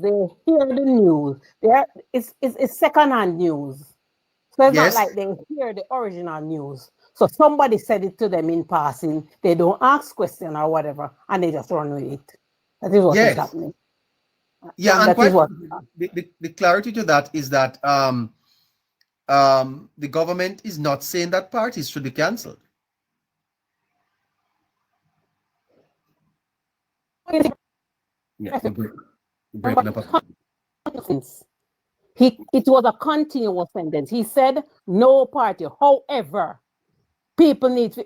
they hear the news. It's second-hand news. So it's not Yes. like they hear the original news. So somebody said it to them in passing. They don't ask question or whatever, and they just run with it. That is what is Yes. happening. Yeah, and That is quite what. the clarity to that is that the government is not saying that parties should be cancelled. Yeah, breaking up. It was a continuous sentence. He said no party. However, people need to.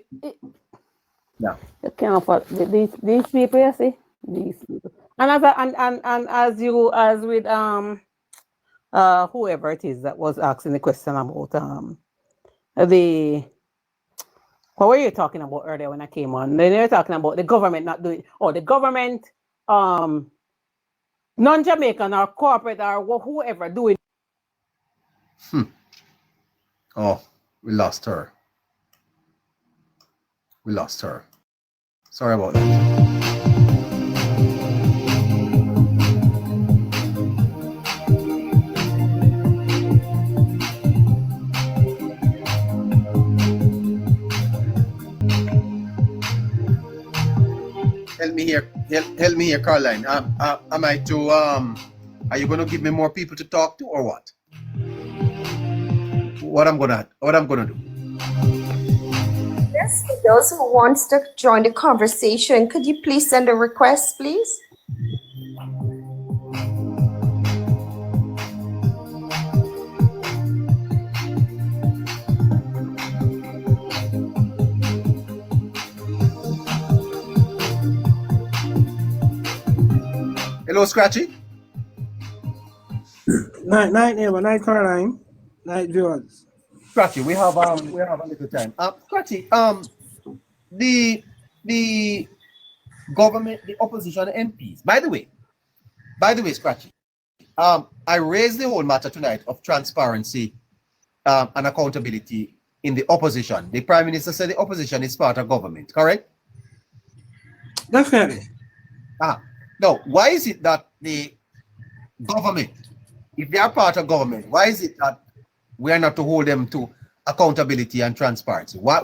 Yeah. You can't afford these people. You see these people. And as with whoever it is that was asking the question about the what were you talking about earlier when I came on? They were talking about the government not doing the government non-Jamaican or corporate or whoever doing. Oh, we lost her. Sorry about that. Help me here, Caroline. Am I to are you gonna give me more people to talk to or what? What I'm gonna do? Yes, for those who wants to join the conversation, could you please send a request, please? Hello, Scratchy. Night, neighbor. Night, Caroline. Night, viewers. Scratchy, we have a little time. Scratchy, the government, the opposition MPs. By the way, Scratchy, I raised the whole matter tonight of transparency and accountability in the opposition. The Prime Minister said the opposition is part of government, correct? Definitely. Now, why is it that the government, if they are part of government, why is it that we are not to hold them to accountability and transparency? Why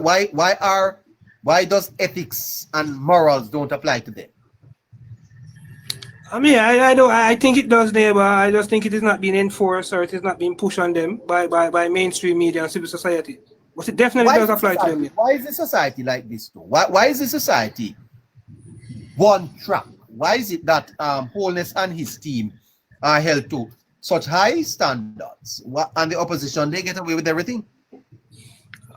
does ethics and morals don't apply to them? I mean, I think it does, neighbor. I just think it is not being enforced or it is not being pushed on them by mainstream media and civil society. But it definitely does apply to them. Why is the society like this though? Why is the society one track? Why is it that Holness and his team are held to such high standards, and the opposition, they get away with everything?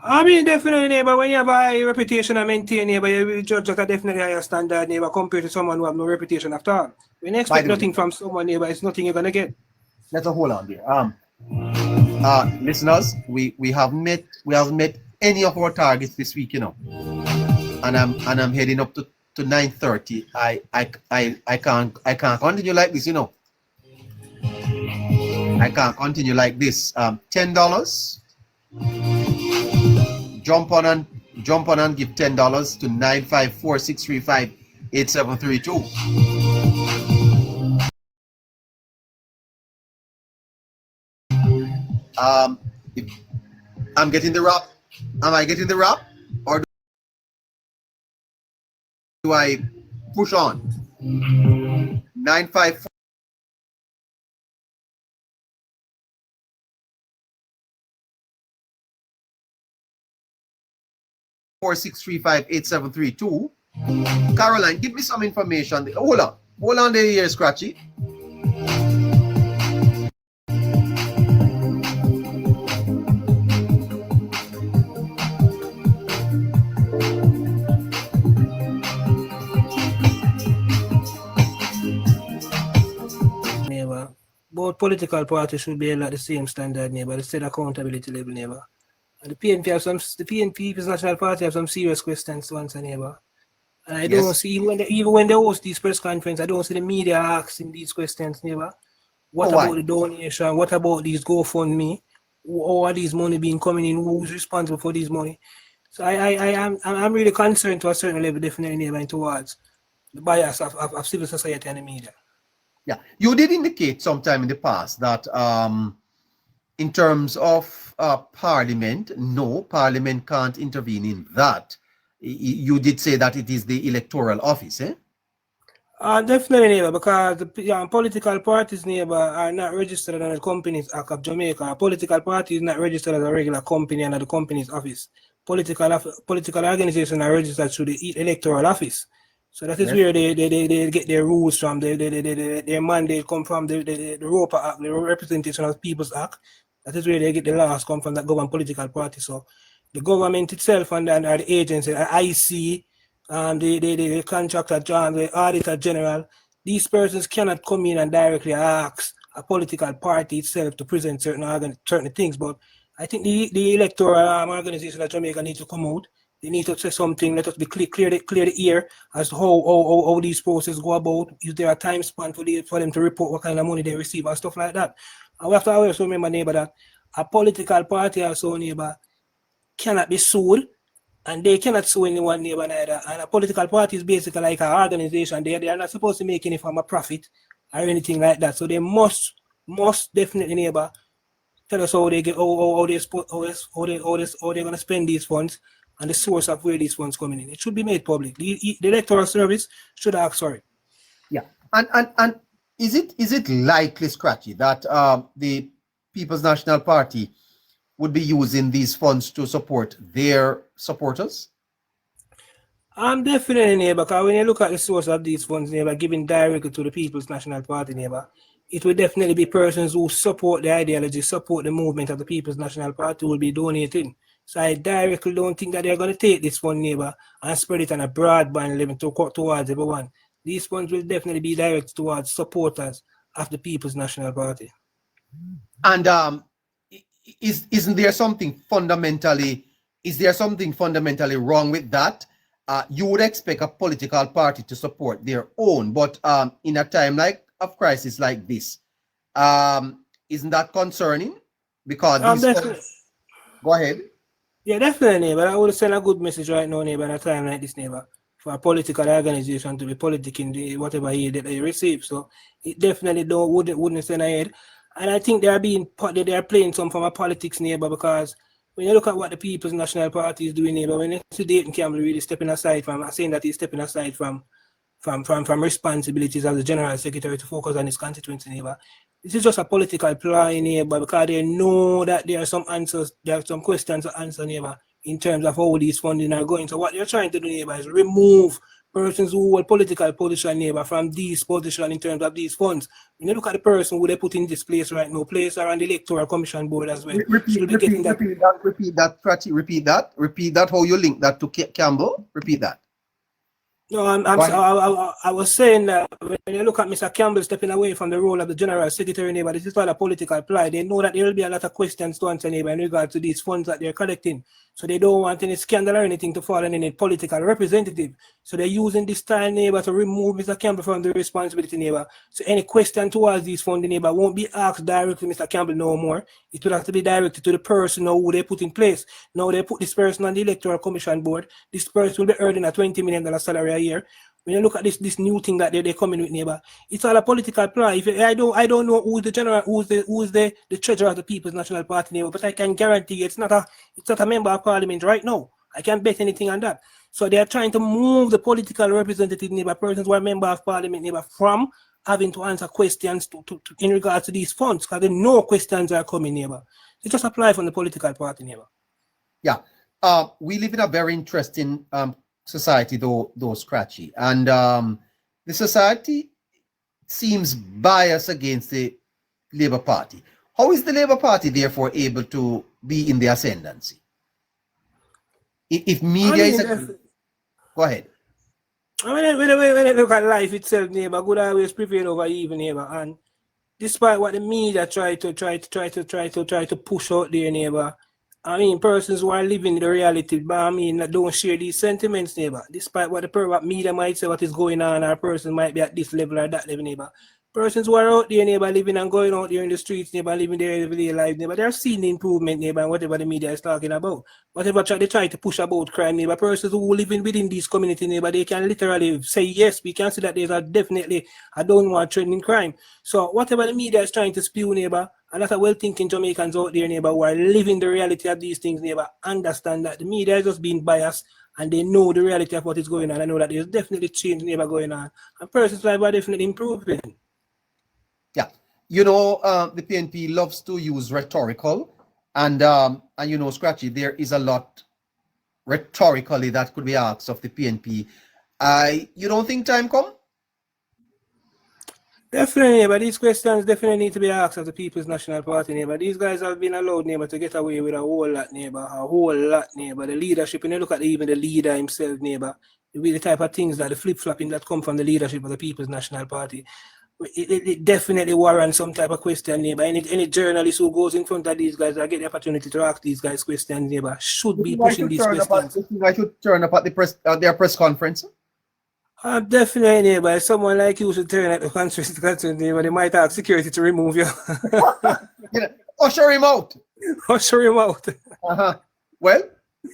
I mean, definitely, neighbor, when you have a reputation and maintain, neighbor, you judge at a definitely higher standard, neighbor, compared to someone who have no reputation at all. When you expect nothing from someone, neighbor, it's nothing you're going to get. Let's hold on there. Listeners, we haven't met any of our targets this week, you know. And I'm heading up to 9:30. I can't continue like this, you know. I can't continue like this. $10. Jump on and give $10 to 954-635-8732. I'm getting the rap. Am I getting the rap, or do I push on? 954. 635-8732. Caroline, give me some information. Hold on there here, Scratchy. Neighbor, both political parties should be held at the same standard, neighbor, the same accountability level, neighbor. And the PNP National Party have some serious questions to answer, neighbor. And I don't see, even when they host these press conferences, I don't see the media asking these questions, neighbor. What about the donation? What about these GoFundMe? How are these money being coming in? Who's responsible for this money? So I'm really concerned to a certain level, definitely, neighbor, towards the bias of civil society and the media. Yeah, you did indicate sometime in the past that in terms of Parliament, no, Parliament can't intervene in that. You did say that it is the electoral office, eh? Definitely, neighbor, because the political parties, neighbor, are not registered under the Companies Act of Jamaica. A political party is not registered as a regular company under the Companies Office. Political organizations are registered through the electoral office. So that is Yes. where they get their rules from. Their mandate come from the ROPA Act, the Representation of People's Act. That is where they get the laws come from that govern political parties. So the government itself and the agency, IC, the contractor, the auditor general, these persons cannot come in and directly ask a political party itself to present certain things. But I think the electoral organization of Jamaica need to come out. They need to say something. Let us be clear the ear as to how these processes go about. Is there a time span for them to report what kind of money they receive and stuff like that? And we have to always remember, neighbor, that a political party also, neighbor, cannot be sued, and they cannot sue anyone, neighbor, neither. And a political party is basically like an organization. They are not supposed to make any form of profit or anything like that. So they must definitely, neighbor, tell us how they get how they're gonna spend these funds and the source of where these funds coming in. It should be made public. The electoral service should ask for it. Yeah, and is it likely, Scratchy, that the People's National Party would be using these funds to support their supporters? Definitely, neighbor, because when you look at the source of these funds, neighbor, given directly to the People's National Party, neighbor, it will definitely be persons who support the ideology, support the movement of the People's National Party who will be donating. So I directly don't think that they're going to take this fund, neighbor, and spread it on a broadband level towards everyone. These funds will definitely be directed towards supporters of the People's National Party. And isn't there something fundamentally wrong with that? You would expect a political party to support their own, but in a time of crisis like this, isn't that concerning? Because go ahead. Yeah, definitely, neighbor. I would send a good message right now, neighbor, in a time like this, neighbor, for a political organization to be politicking whatever aid that they receive. So it definitely wouldn't send ahead. And I think they are playing some form of politics, neighbor, because when you look at what the People's National Party is doing, neighbor, when you see Dayton Campbell really stepping aside from, saying that he's stepping aside from responsibilities as the General Secretary to focus on his constituency, neighbor, this is just a political ploy, neighbor, because they know that there are some questions to answer, neighbor, in terms of how these funding are going. So what they're trying to do, neighbor, is remove persons who hold political position, neighbor, from these positions in terms of these funds. When you look at the person who they put in this place right now, place around the Electoral Commission Board as well. Repeat that, how you link that to Campbell. Repeat that. No, I was saying that when you look at Mr. Campbell stepping away from the role of the General Secretary, neighbor, this is not a political ploy. They know that there will be a lot of questions to answer, neighbor, in regard to these funds that they're collecting. So they don't want any scandal or anything to fall on any political representative. So they're using this time, neighbor, to remove Mr. Campbell from the responsibility, neighbor. So any question towards these funds, neighbor, won't be asked directly to Mr. Campbell no more. It will have to be directed to the person who they put in place. Now they put this person on the Electoral Commission Board. This person will be earning a $20 million salary a year. When you look at this new thing that they're coming with, neighbor, it's all a political ploy. I don't know who's the treasurer of the People's National Party, neighbor, but I can guarantee you it's not a member of Parliament right now. I can't bet anything on that. So they are trying to move the political representative, neighbor, persons who are member of Parliament, neighbor, from having to answer questions in regards to these funds, because they know questions are coming, neighbor. They just apply from the political party, neighbor. Yeah. We live in a very interesting society, though Scratchy, and the society seems biased against the Labour Party. How is the Labour Party therefore able to be in the ascendancy? If media go ahead. I mean, when I look at life itself, neighbor, good always prevail over evil, neighbor, and despite what the media try to push out there, neighbor, I mean, persons who are living the reality, but I mean, that don't share these sentiments, neighbor. Despite what the media might say, what is going on, our person might be at this level or that level, neighbor. Persons who are out there, neighbor, living and going out there in the streets, neighbor, living their everyday life, neighbor, they're seeing the improvement, neighbor, and whatever the media is talking about. Whatever they try to push about crime, neighbor, persons who living within these community, neighbor, they can literally say, yes, we can see that there's definitely a downward trend in crime. So whatever the media is trying to spew, neighbor, a lot of well-thinking Jamaicans out there, neighbor, who are living the reality of these things, neighbor, understand that the media is just being biased and they know the reality of what is going on. I know that there's definitely change, neighbor, going on. And persons' life are definitely improving. Yeah, the PNP loves to use rhetorical, and Scratchy, there is a lot rhetorically that could be asked of the PNP. You don't think time come? Definitely, but these questions definitely need to be asked of the People's National Party, neighbor. These guys have been allowed, neighbor, to get away with a whole lot, neighbor. The leadership, when you look at even the leader himself, neighbor, the type of things that the flip-flopping that come from the leadership of the People's National Party, it definitely warrants some type of question, neighbor. Any journalist who goes in front of these guys, I get the opportunity to ask these guys questions, neighbor, should be pushing these questions. I should turn up at their press conference. Definitely, neighbor. Someone like you should turn at the conference, neighbor. They might ask security to remove you. Usher him out. Usher him out. Well,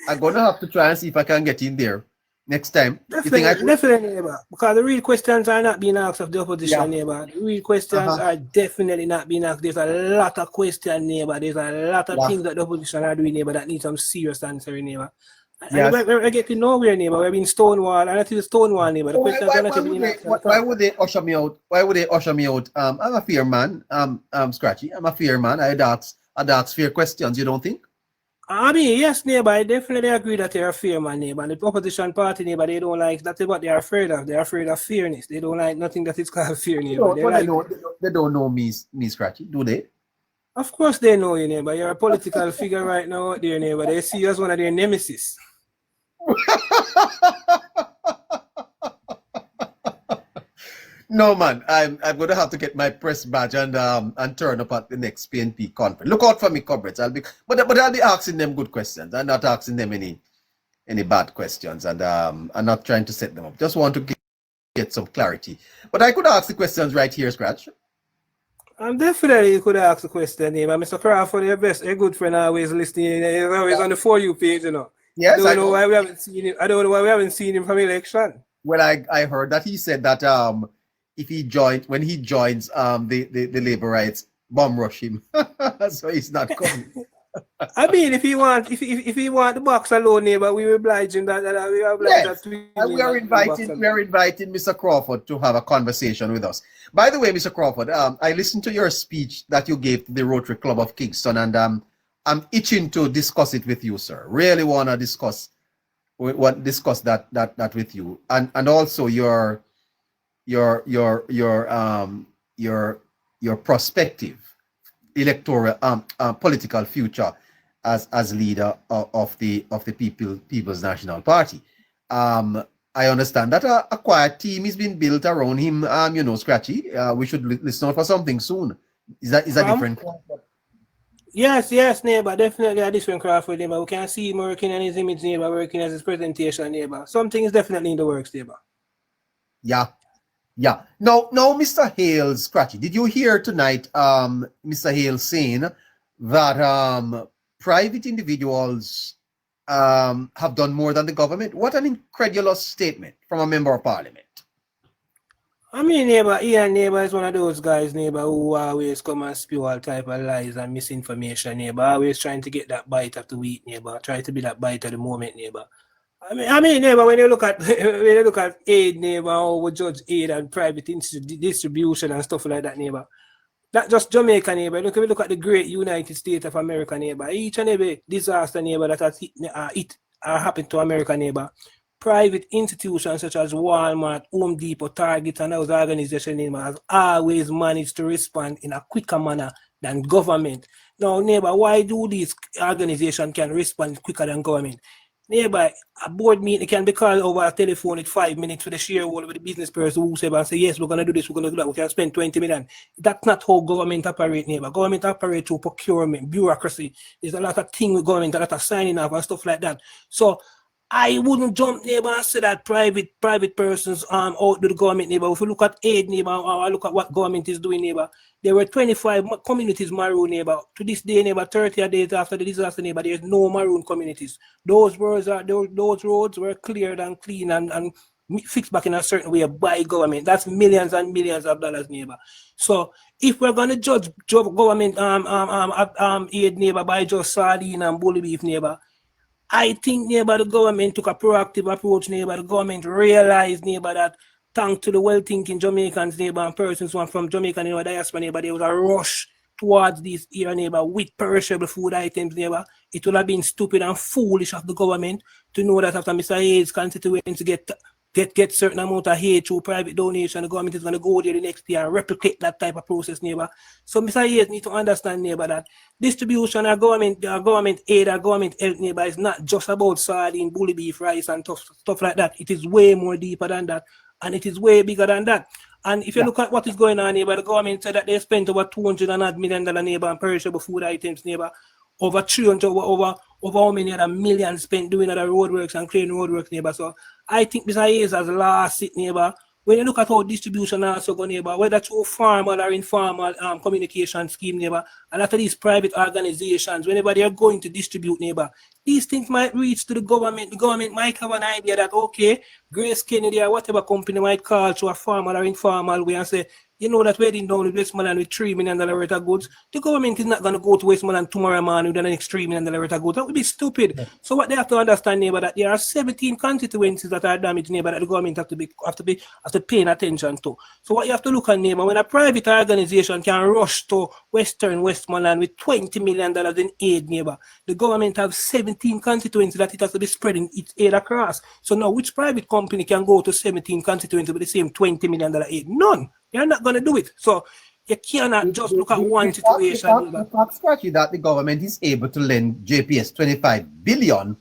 I'm gonna have to try and see if I can get in there next time. Definitely, neighbor. Because the real questions are not being asked of the opposition, neighbor. The real questions are definitely not being asked. There's a lot of questions, neighbor. There's a lot of things that the opposition are doing, neighbor, that need some serious answering, neighbor. Yes. We're getting nowhere, neighbor. We're being stonewall, and it is stonewall, neighbor. The questions are not being asked. Why would they usher me out? Why would they usher me out? I'm a fair man. Scratchy. I'm a fair man. I'd ask fair questions. You don't think? I mean, yes, neighbor. I definitely agree that they're a fair man, neighbor. And the opposition party, neighbor, they don't like that's what they're afraid of. They're afraid of fairness. They don't like nothing that is called fair, neighbor. They don't know me, Scratchy, do they? Of course they know you, neighbor. You're a political figure right now out there, neighbor. They see you as one of their nemesis. No, man, I'm going to have to get my press badge and turn up at the next PNP conference. Look out for me, comrades. I'll be asking them good questions. I'm not asking them any bad questions, and I'm not trying to set them up. Just want to get some clarity. But I could ask the questions right here, Scratch. Definitely you could ask the question, neighbor. Mr. Crawford, your best, a good friend, always listening. He's always on the For You page, you know. Yes, I don't know why we haven't seen him. I don't know why we haven't seen him from election. Well, I heard that he said that when he joins the labor rights, bomb rush him. So he's not coming. I mean, if he want the box alone, neighbor, we will oblige him. We are inviting Mr. Crawford to have a conversation with us. By the way, Mr. Crawford, I listened to your speech that you gave to the Rotary Club of Kingston, and I'm itching to discuss it with you, sir. Really want to discuss that with you, and also your prospective electoral political future as leader of the People's National Party. I understand that a quiet team is being built around him. Scratchy. We should listen for something soon. Is that different? Yes, neighbor. Definitely a different Crawford, neighbor. We can see him working on his image, neighbor, working as his presentation, neighbor. Something is definitely in the works, neighbor. Yeah. No, Mr. Hales, Scratchy, did you hear tonight Mr. Hales saying that private individuals have done more than the government? What an incredulous statement from a member of parliament. I mean, neighbor, neighbor is one of those guys, neighbor, who always come and spew all type of lies and misinformation, neighbor. Always trying to get that bite of the wheat, neighbor. Try to be that bite of the moment, neighbor. I mean, neighbor, when you look at aid, neighbor, how we judge aid and private distribution and stuff like that, neighbor. Not just Jamaica, neighbor. Look at the great United States of America, neighbor. Each and every disaster, neighbor, that has happened to America, neighbor. Private institutions such as Walmart, Home Depot, Target, and those organizations, neighbor, has always managed to respond in a quicker manner than government. Now, neighbor, why do these organizations can respond quicker than government? Neighbor, a board meeting can be called over a telephone in 5 minutes for the shareholder, with the business person who say and say, yes, we're going to do this, we're going to do that, we can spend 20 million. That's not how government operates, neighbor. Government operates through procurement, bureaucracy. There's a lot of things with government, a lot of signing off and stuff like that. So I wouldn't jump neighbor and say that private persons out to the government neighbor. If you look at aid neighbor or look at what government is doing neighbor, there were 25 communities maroon neighbor. To this day neighbor, 30 days after the disaster neighbor, there's no maroon communities. Those roads were cleared and clean and fixed back in a certain way by government. That's millions and millions of dollars neighbor. So if we're gonna judge government aid neighbor by just sardine and bully beef neighbor, I think neighbor the government took a proactive approach neighbor. The government realized neighbor that thanks to the well-thinking Jamaicans neighbor and persons who are from Jamaica neighbor diaspora neighbor, there was a rush towards this era neighbor with perishable food items neighbor. It would have been stupid and foolish of the government to know that after Mr. Hayes' constituents get certain amount of aid through private donation, the government is going to go there the next year and replicate that type of process, neighbor. So Mr. Hayes need to understand, neighbor, that distribution of government aid or government help, neighbor, is not just about sardine, bully beef, rice, and stuff like that. It is way more deeper than that, and it is way bigger than that. And if you look at what is going on, neighbor, the government said that they spent over $200 million, neighbor, on perishable food items, neighbor. Over 300, over how many other millions spent doing other roadworks and clearing roadworks, neighbor. So I think Mr. Hayes has lost it, neighbor. When you look at how distribution also go, neighbor, whether through formal or informal communication scheme, neighbor, and after these private organizations, whenever they are going to distribute, neighbor, these things might reach to the government. The government might have an idea that, okay, Grace Kennedy or whatever company might call to a formal or informal way and say, you know that wedding down with Westmoreland with $3 million worth of goods. The government is not going to go to Westmoreland tomorrow morning with the next $3 million worth of goods. That would be stupid. Yeah. So what they have to understand, neighbor, that there are 17 constituencies that are damaged, neighbor, that the government have to pay attention to. So what you have to look at, neighbor, when a private organization can rush to Western Westmoreland with $20 million in aid, neighbor, the government have 17 constituencies that it has to be spreading its aid across. So now which private company can go to 17 constituencies with the same $20 million aid? None. You're not going to do it. So you cannot just look at one situation. The fact, Scratchy, that the government is able to lend JPS 25 billion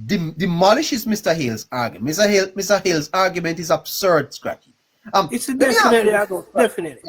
demolishes Mr. Hale's argument. Mr. Hale's argument is absurd, Scratchy. It's definitely.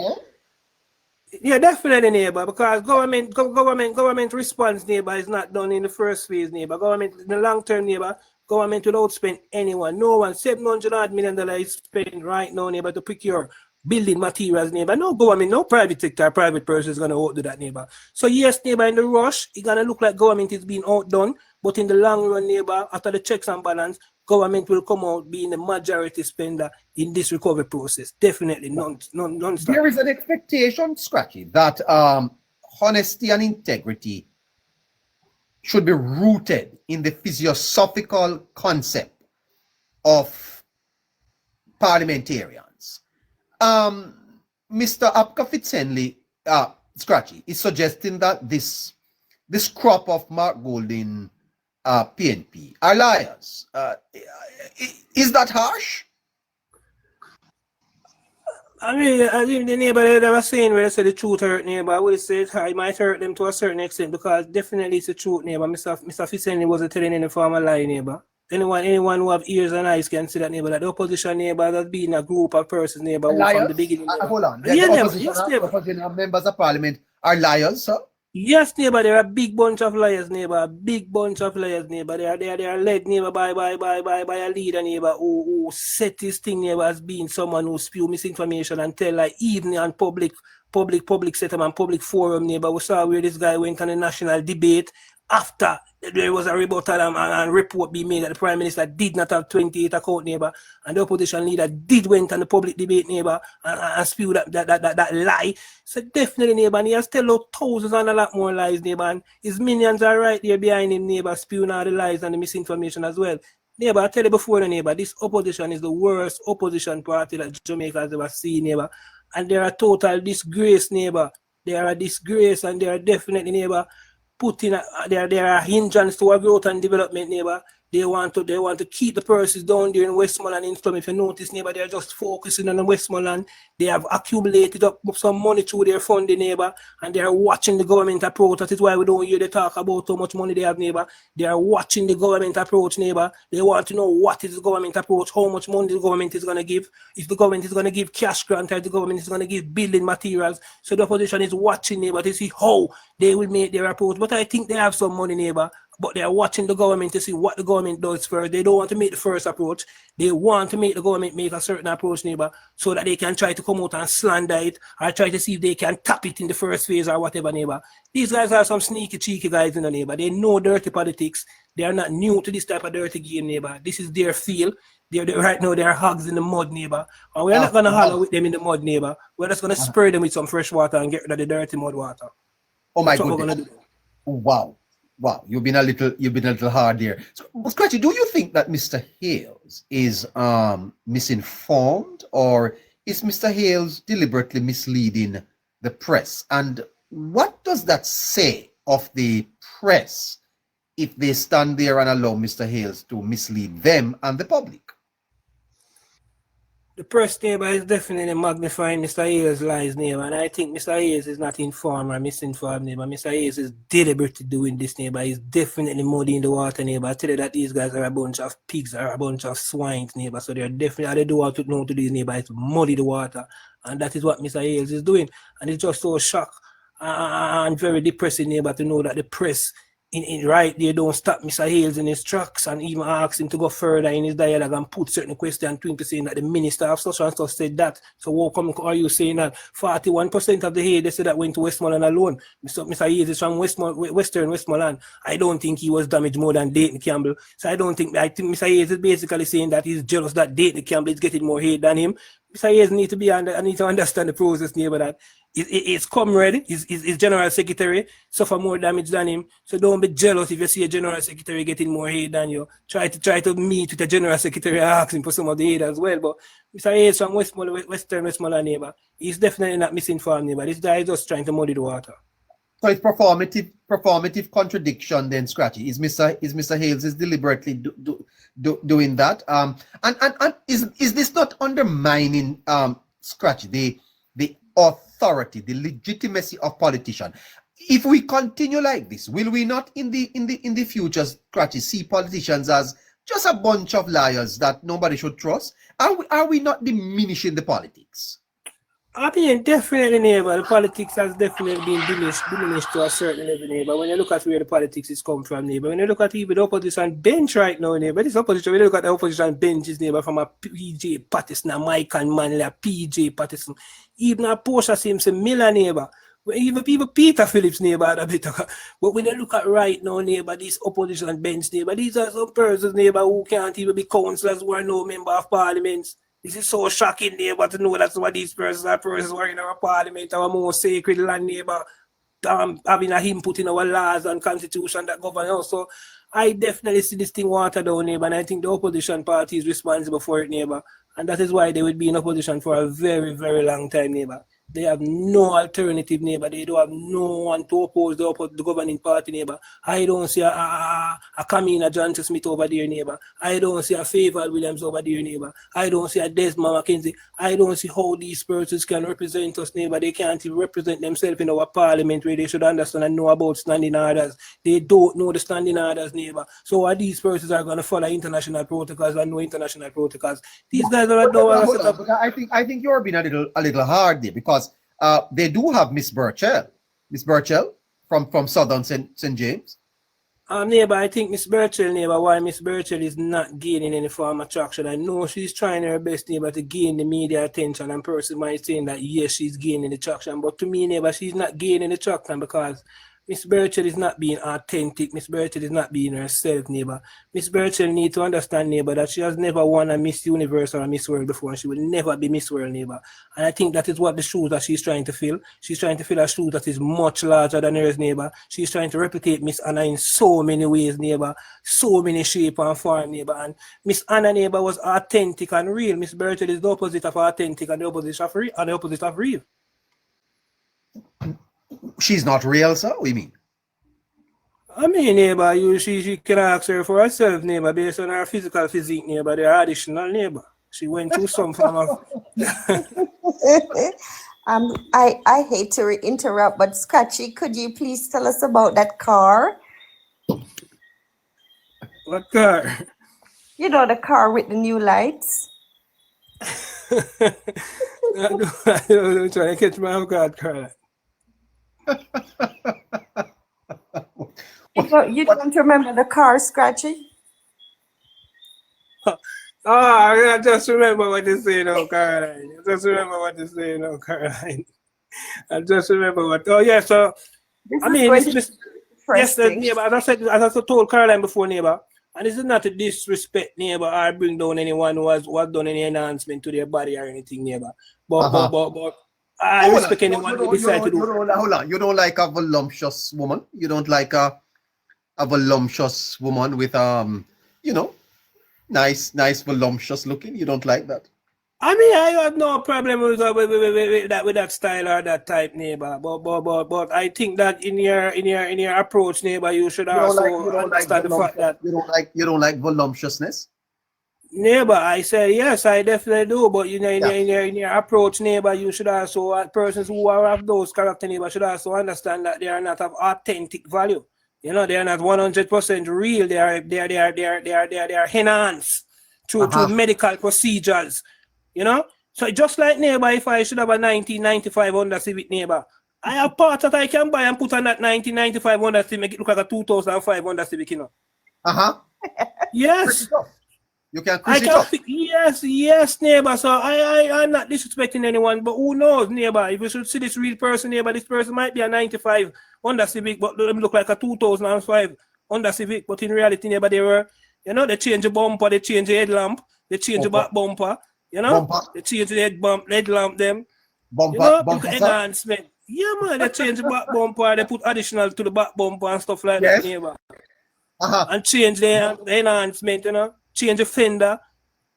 Yeah, definitely, neighbor, because government response, neighbor, is not done in the first phase, neighbor. Government, in the long term, neighbor, government will outspend anyone. No one. $700 million is spent right now, neighbor, to procure building materials, neighbor. No government, no private sector, private person is going to outdo that, neighbor. So yes, neighbor, in the rush, it's going to look like government is being outdone, but in the long run, neighbor, after the checks and balance, government will come out being the majority spender in this recovery process. Definitely, none. There is an expectation, Scratchy, that honesty and integrity should be rooted in the philosophical concept of parliamentarians. Mr. Apka Fitzenley, Scratchy, is suggesting that this crop of Mark Golding PNP are liars. Is that harsh? I mean, the neighbor that was saying where they said the truth hurt, neighbor, I would say it might hurt them to a certain extent because definitely it's the truth, neighbor. Mr. Fitzenley wasn't telling any form of lie, neighbor. Anyone who have ears and eyes can see that, neighbor, that the opposition, neighbor, has been a group of persons, neighbor, from the beginning. Hold on. The opposition members of parliament are liars, sir? Yes, neighbor, there are a big bunch of liars, neighbor. A big bunch of liars, neighbor. They are led, neighbor, by a leader, neighbor, who set this thing, neighbor, as being someone who spew misinformation and tell like even on public settlement, public forum, neighbor. We saw where this guy went on a national debate after there was a rebuttal and report being made that the Prime Minister did not have 28 account, neighbor, and the opposition leader did went on the public debate, neighbor, and spew that lie. So definitely, neighbor, and he has tell out thousands and a lot more lies, neighbor, and his minions are right there behind him, neighbor, spewing all the lies and the misinformation as well. Neighbor, I tell you before, the neighbor, this opposition is the worst opposition party that Jamaica has ever seen, neighbor, and they are a total disgrace, neighbor. They are a disgrace, and they are definitely, neighbor, there are hindrance to our growth and development, neighbor. They want to keep the purses down there in Westmoreland and stuff. If you notice, neighbor, they are just focusing on the Westmoreland. They have accumulated up some money through their funding, neighbor, and they are watching the government approach. That is why we don't hear they talk about how much money they have, neighbor. They are watching the government approach, neighbor. They want to know what is the government approach, how much money the government is going to give. If the government is going to give cash grant, or the government is going to give building materials. So the opposition is watching, neighbor, to see how they will make their approach. But I think they have some money, neighbor, but they are watching the government to see what the government does first. They don't want to make the first approach. They want to make the government make a certain approach, neighbor, so that they can try to come out and slander it or try to see if they can tap it in the first phase or whatever, neighbor. These guys are some sneaky, cheeky guys in the neighbor. They know dirty politics. They are not new to this type of dirty game, neighbor. This is their field. Right now, they're hogs in the mud, neighbor. And we're not going to holler with them in the mud, neighbor. We're just going to spray them with some fresh water and get rid of the dirty mud water. Oh my goodness. Wow. Wow, you've been a little hard there. So, Scratchy, do you think that Mr. Hales is misinformed, or is Mr. Hales deliberately misleading the press? And what does that say of the press if they stand there and allow Mr. Hales to mislead them and the public? The press, neighbor, is definitely magnifying Mr. Hales' lies, neighbor, and I think Mr. Hales is not informed or misinformed, neighbor. Mr. Hales is deliberately doing this, neighbor. He's definitely muddying the water, neighbor. I tell you that these guys are a bunch of pigs or a bunch of swines, neighbor. So they're definitely, they do what to know to do, neighbor, is muddy the water, and that is what Mr. Hales is doing. And it's just so shocked and very depressing, neighbor, to know that the press right there don't stop Mr. Hales in his tracks and even ask him to go further in his dialogue and put certain questions to him, to saying that the minister of such and such said that. So what come are you saying that 41% of the hate they said that went to Westmoreland alone? Mr. Hales is from Western Westmoreland. I don't think he was damaged more than Dayton Campbell. So I think Mr. Hales is basically saying that he's jealous that Dayton Campbell is getting more hate than him. Mr. Hales need to understand the process, neighbor, that his comrade, his general secretary, suffer more damage than him. So don't be jealous if you see a general secretary getting more hate than you. Try to meet with the general secretary and ask him for some of the hate as well. But Mr. Hales from Western Westmoreland, neighbor, he's definitely not misinformed, neighbor. This guy is just trying to muddy the water. So it's performative contradiction then, Scratchy. Is Mr. Hales is deliberately doing that? And is this not undermining Scratchy, the authority, the legitimacy of politicians? If we continue like this, will we not in the future, Scratchy, see politicians as just a bunch of liars that nobody should trust? Are we not diminishing the politics? I mean, definitely, neighbor. The politics has definitely been diminished to a certain level, neighbor. When you look at where the politics is come from, neighbor. When you look at even the opposition bench right now, neighbor. This opposition, when you look at the opposition benches, neighbor, from a PJ Patterson, a Mike and Manley, a PJ Patterson, even a Portia Simpson Miller, neighbor. Even Peter Phillips, neighbor, a bit. But when you look at right now, neighbor, this opposition bench, neighbor, these are some persons, neighbor, who can't even be councillors, who are no member of parliaments. This is so shocking, neighbor, to know that some of these persons who are in our parliament, our most sacred land, neighbor, having a input in our laws and constitution that govern us. So I definitely see this thing watered down, neighbor, and I think the opposition party is responsible for it, neighbor. And that is why they would be in opposition for a very, very long time, neighbor. They have no alternative, neighbor. They don't have no one to oppose the governing party, neighbor. I don't see a Kamina Johnson Smith over there, neighbor. I don't see a Favour Williams over there, neighbor. I don't see a Desmond McKenzie. I don't see how these persons can represent us, neighbor. They can't even represent themselves in our parliament, where they should understand and know about standing orders. They don't know the standing orders, neighbor. So what these persons are going to follow international protocols and no international protocols. These guys are I think you're being a little hard there, because they do have Miss Burchell from Southern St. James. Neighbor, I think Miss Burchell, neighbor, why Miss Burchell is not gaining any form of traction. I know she's trying her best, neighbor, to gain the media attention, and person might say that yes, she's gaining the traction, but to me, neighbor, she's not gaining the traction because Miss Burchell is not being authentic. Miss Burchell is not being herself, neighbor. Miss Burchell needs to understand, neighbor, that she has never won a Miss Universe or a Miss World before, and she will never be Miss World, neighbor. And I think that is what the shoes that she's trying to fill. She's trying to fill a shoe that is much larger than hers, neighbor. She's trying to replicate Miss Anna in so many ways, neighbor. So many shape and form, neighbor. And Miss Anna, neighbor, was authentic and real. Miss Burchell is the opposite of authentic and the opposite of real. She's not real, sir? What do you mean? I mean, neighbor, she can ask her for herself, neighbor, based on her physical physique, neighbor, the additional neighbor. She went through some form of... I hate to interrupt, but Scratchy, could you please tell us about that car? What car? You know, the car with the new lights. I'm trying to catch my off guard, car. You don't remember the car, Scratchy? I just remember what you say now, Caroline. I just remember what you say now, Caroline. I just remember what. Oh yeah, so This I is mean, going to this, be yes, interesting. neighbor. As I told Caroline before, neighbor, and this is not to disrespect neighbor or bring down anyone who has done any enhancement to their body or anything, neighbor. But I Hold on. respect anyone who decide to do. Hold on. You don't like a voluptuous woman. You don't like a voluptuous woman with nice voluptuous looking. You don't like that. I mean, I have no problem with that style or that type, neighbor. But I think that in your approach, neighbor, you should also understand the fact that you don't like voluptuousness. neighbor, I said yes, I definitely do. But you know, in your approach, neighbor, you should also persons who are of those character, neighbor, should also understand that they are not of authentic value. You know, they are not 100% real. They are enhanced through medical procedures. You know, so just like neighbor, if I should have a 1995 Honda Civic, neighbor, I have parts that I can buy and put on that 1995 Honda Civic, make it look like a 2005 Honda Civic, you know. Yes. You can push it up. Yes, neighbor. So I'm not disrespecting anyone, but who knows, neighbor? If you should see this real person, neighbor, this person might be a 95 Honda Civic, but them look like a 2005 Honda Civic. But in reality, neighbor, they were, you know, they change the bumper, they change the headlamp, they change the back bumper, you know, they change the headlamp, them, you know, enhancement. Yeah, man, they change the back bumper, they put additional to the back bumper and stuff like that, neighbor. And change the enhancement, you know. Change the fender.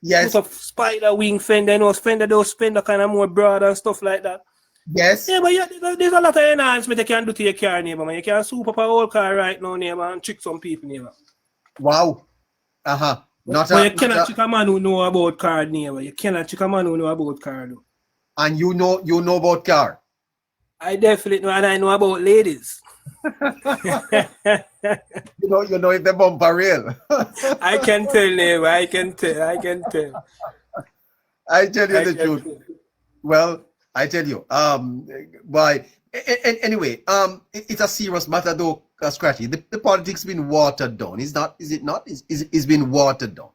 Yes. Put a spider wing fender, you know, those fender kind of more broad and stuff like that. Yes. Yeah, but yeah, there's a lot of enhancement you can do to your car, neighbor, man. You can soup up a whole car right now, neighbor, and trick some people, neighbor. Wow. But you cannot trick a man who know about car, neighbor. You cannot trick a man who know about car, though. And you know about car. I definitely know, and I know about ladies. you know if the bumper real. I can tell, neighbor. I can tell. I tell you the truth. Well, I tell you. Anyway, it's a serious matter though, Scratchy. The politics been watered down. Is it not? It's been watered down.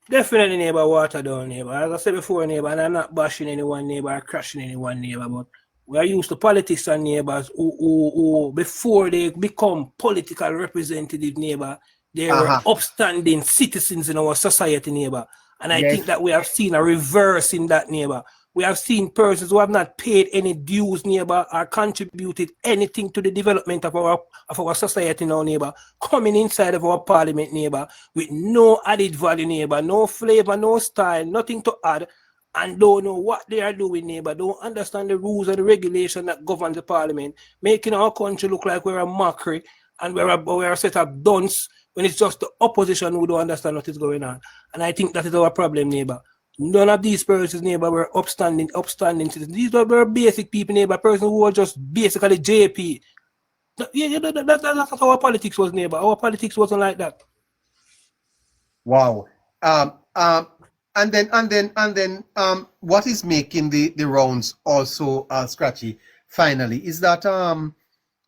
Definitely, neighbor, watered down, neighbor. As I said before, neighbor, and I'm not bashing anyone, neighbor, or crashing anyone, neighbor, but we are used to politics and neighbors who before they become political representative, neighbor, they were upstanding citizens in our society, neighbor. And I think that we have seen a reverse in that, neighbor. We have seen persons who have not paid any dues, neighbor, or contributed anything to the development of our society now, neighbor, coming inside of our parliament, neighbor, with no added value, neighbor, no flavor, no style, nothing to add, and don't know what they are doing, neighbor, don't understand the rules and the regulation that govern the parliament, making our country look like we're a mockery and we're a set of dunce when it's just the opposition who don't understand what is going on. And I think that is our problem, neighbor. None of these persons, neighbor, were upstanding citizens. These were basic people, neighbor, persons who were just basically JP. That's how our politics was, neighbor. Our politics wasn't like that. Wow. And then what is making the rounds also Scratchy finally is that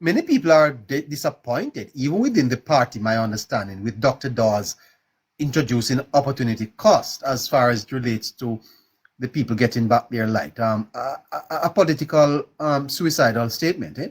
many people are disappointed, even within the party, my understanding, with Dr. Dawes introducing opportunity cost as far as it relates to the people getting back their light. A political suicidal statement, eh?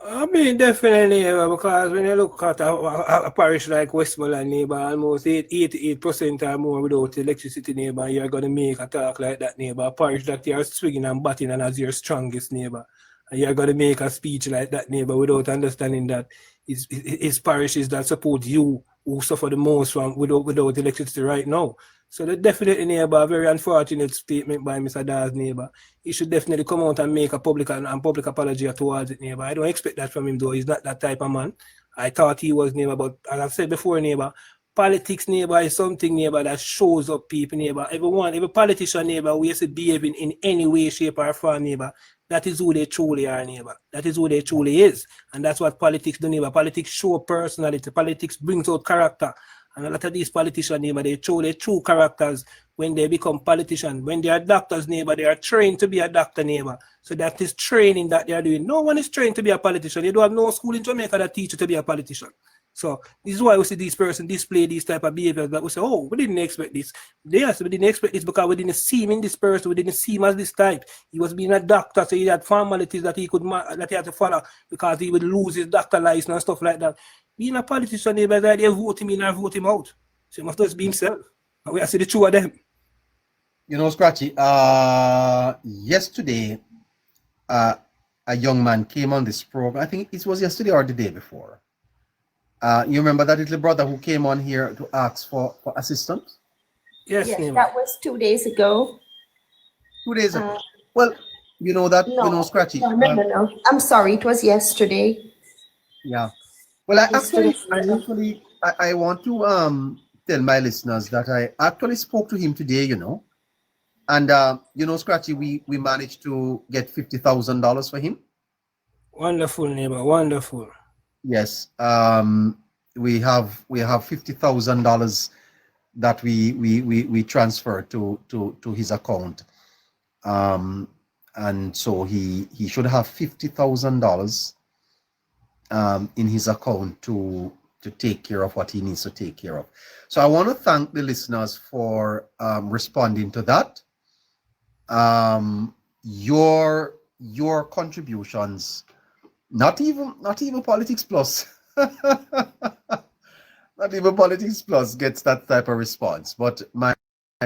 I mean, definitely, because when you look at a parish like Westmoreland, neighbor, almost 88% or more without electricity, neighbor, you're going to make a talk like that, neighbor. A parish that you're swinging and batting and as your strongest, neighbor. And you're going to make a speech like that, neighbor, without understanding that it's parishes that support you who suffer the most from without electricity right now. So that definitely, neighbor, a very unfortunate statement by Mr. Dawes, neighbor. He should definitely come out and make a public apology towards it, neighbor. I don't expect that from him, though. He's not that type of man. I thought he was, neighbor, but as I've said before, neighbor, politics, neighbor, is something, neighbor, that shows up people, neighbor. Every politician, neighbor, who is behaving in any way, shape, or form, neighbor, that is who they truly are, neighbor. That is who they truly is. And that's what politics do, neighbor. Politics show personality. Politics brings out character. And a lot of these politicians, neighbor, they show their true characters when they become politicians. When they are doctors, neighbor, they are trained to be a doctor, neighbor. So that is training that they are doing. No one is trained to be a politician. You don't have no school in Jamaica that teach you to be a politician. So this is why we see these persons display these type of behaviors that we say, oh, we didn't expect this. Yes, we didn't expect this because we didn't see him in this person. We didn't see him as this type. He was being a doctor, so he had formalities that he had to follow because he would lose his doctor license and stuff like that. Being a politician, they vote him in or vote him out. So he must just be himself. And we have to see the two of them. You know, Scratchy, yesterday, a young man came on this program. I think it was yesterday or the day before. You remember that little brother who came on here to ask for assistance? Yes, that was 2 days ago. 2 days ago. Well, you know that, No, you know, Scratchy. no. I'm sorry, it was yesterday. Yeah. Well, I want to tell my listeners that I actually spoke to him today, you know. And, you know, Scratchy, we managed to get $50,000 for him. Wonderful, neighbor, wonderful. Yes, we have $50,000 that we transferred to his account, and so he should have $50,000 in his account to take care of what he needs to take care of. So I want to thank the listeners for responding to that. Your contributions. Not even Politics Plus. Not even Politics Plus gets that type of response. But my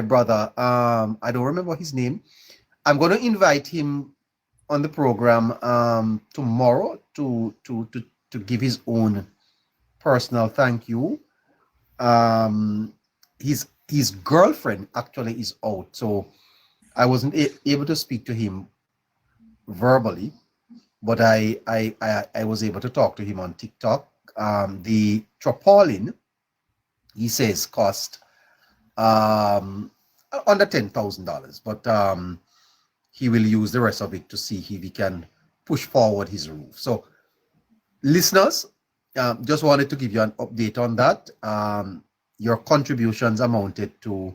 brother, I don't remember his name. I'm going to invite him on the program tomorrow to give his own personal thank you. His girlfriend actually is out, so I wasn't able to speak to him verbally. But I was able to talk to him on TikTok. The Tropolin, he says, cost under $10,000, but he will use the rest of it to see if he can push forward his roof. So, listeners, just wanted to give you an update on that. Your contributions amounted to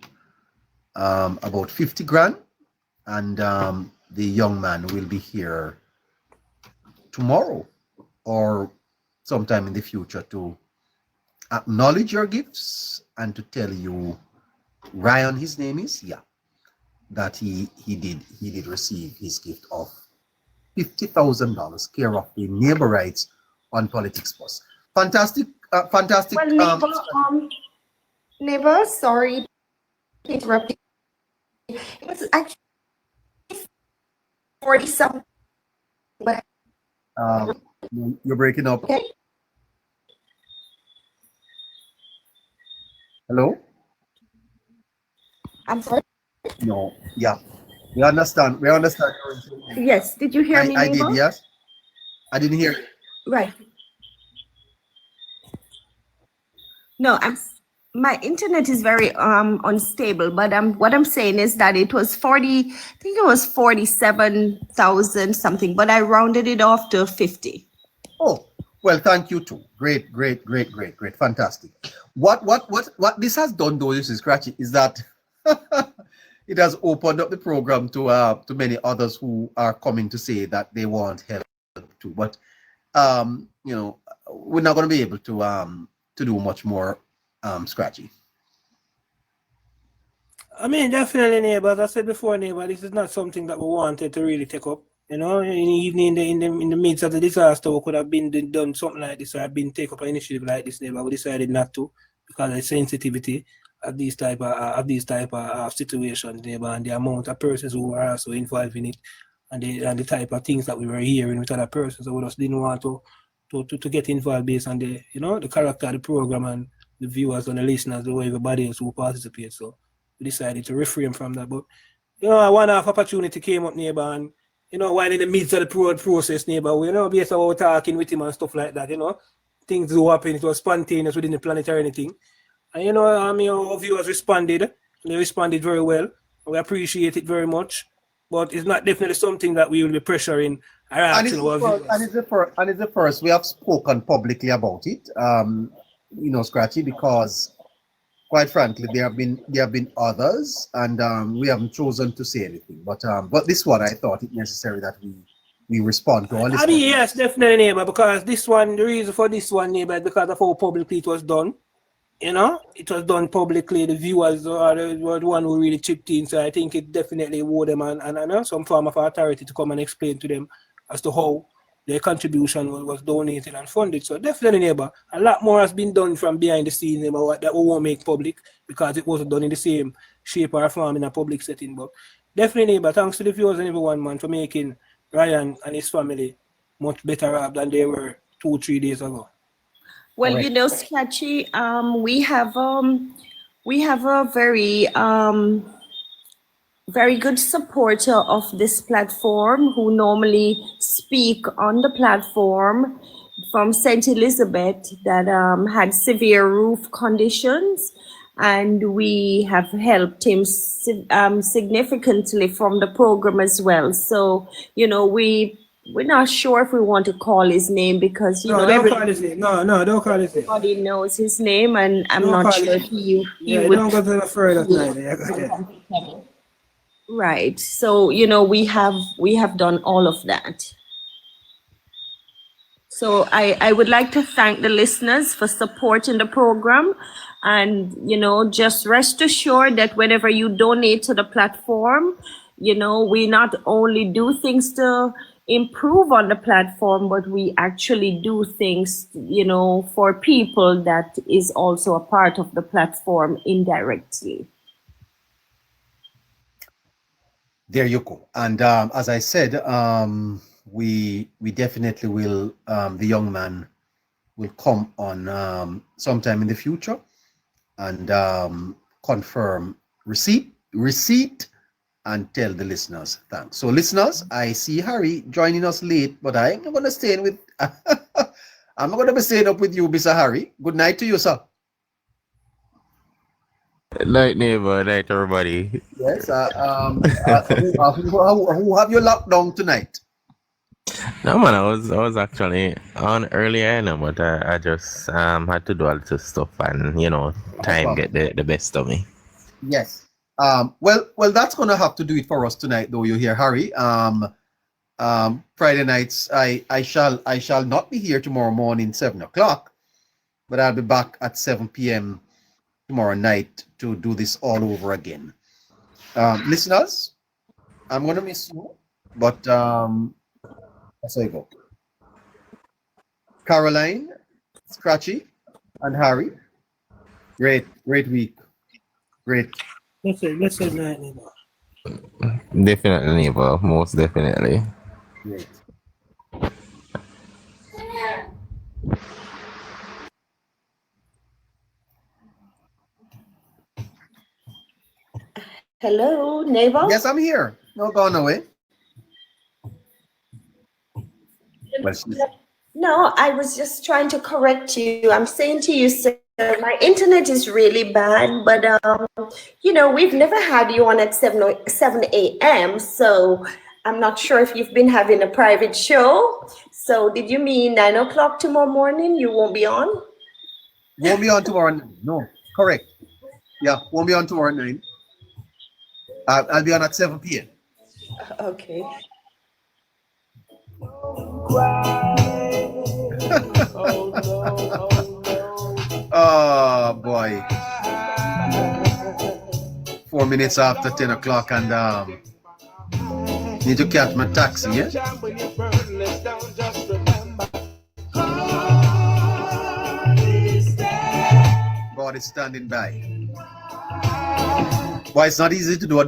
about 50 grand, and the young man will be here tomorrow or sometime in the future to acknowledge your gifts and to tell you, Ryan, his name is, that he did receive his gift of $50,000 care of the neighbor rights on Politics Plus. Fantastic. Well, neighbor, sorry to interrupt you. It was actually 40-something, but you're breaking up. okay. Hello? I'm sorry. No. Yeah. We understand. Yes. Did you hear me, I neighbor? did, yes. I didn't hear. Right. No, my internet is very unstable, but what I'm saying is that it was 47,000 something, but I rounded it off to 50. Oh, well, thank you too. Great, fantastic. What this has done, though, this is Scratchy, is that it has opened up the program to many others who are coming to say that they want help too. But you know, we're not going to be able to do much more, Scratchy. I mean, definitely, neighbor. As I said before, neighbor, this is not something that we wanted to really take up. You know, even in the midst of the disaster, we could have been done something like this, or have been take up an initiative like this, neighbor. We decided not to because of the sensitivity of these type of situations, neighbor, and the amount of persons who were also involved in it, and the type of things that we were hearing with other persons. So we just didn't want to get involved based on the the character of the program and the viewers and the listeners, the way everybody else who participates. So we decided to refrain from that. But a one-off opportunity came up, neighbor, and while in the midst of the process, neighbor, based on talking with him and stuff like that, things do happen. It was spontaneous. We didn't plan it or anything. And our viewers responded. And they responded very well. We appreciate it very much. But it's not definitely something that we will be pressuring our action. And it's the first we have spoken publicly about it, Scratchy, because quite frankly, there have been others, and we haven't chosen to say anything. But this one, I thought it necessary that we respond to all this. I mean, yes, definitely, neighbor, because this one, the reason for this one, neighbor, is because of how publicly it was done. You know, it was done publicly. The viewers were the one who really chipped in. So I think it definitely owed them and some form of authority to come and explain to them as to how their contribution was donated and funded. So definitely, neighbor, a lot more has been done from behind the scenes, neighbor, that we won't make public because it wasn't done in the same shape or form in a public setting. But definitely, neighbor, thanks to the viewers and everyone, man, for making Ryan and his family much better off than they were 2-3 days ago. Well, you know, Sketchy, we have a very good supporter of this platform who normally speak on the platform from St. Elizabeth that had severe roof conditions, and we have helped him significantly from the program as well. So, you know, we're not sure if we want to call his name because, you know, don't call his name. No, don't call his name. Everybody knows his name, and I'm Don't not call sure it. if he Yeah, would. don't go to the further tonight. Right. So, you know, we have done all of that. So I would like to thank the listeners for supporting the program. And, you know, just rest assured that whenever you donate to the platform, you know, we not only do things to improve on the platform, but we actually do things, you know, for people that is also a part of the platform indirectly. There you go. And as I said, we definitely will. The young man will come on sometime in the future and confirm receipt and tell the listeners thanks. So listeners, I see Harry joining us late, but I ain't gonna stay in with I'm not gonna be staying up with you, Mr. Harry. Good night to you, sir. Night, neighbor. Night, everybody. Yes. Who have you locked down tonight? No, man, I was actually on earlier, you know, but I just had to do a little stuff, and you know, time get the best of me. Yes. Well, that's gonna have to do it for us tonight, though. You hear, Harry. Friday nights, I shall not be here tomorrow morning, 7 o'clock, but I'll be back at 7 p.m. tomorrow night to do this all over again. Listeners, I'm gonna miss you, but that's how you go. Caroline, Scratchy, and Harry. Great week. Great. Let's say night, neighbor. Definitely, neighbor. Most definitely. Great. Hello, neighbor? Yes, I'm here. No, gone away. Well, No, I was just trying to correct you. I'm saying to you, sir, my internet is really bad, but you know, we've never had you on at 7 a.m. So I'm not sure if you've been having a private show. So did you mean 9 o'clock tomorrow morning? You won't be on? Won't be on tomorrow. No, correct. Yeah, won't be on tomorrow 9. I'll be on at 7 p.m. Okay. Oh boy. 4 minutes after 10 o'clock and need to catch my taxi, yeah? God is standing by. Boy, it's not easy to do a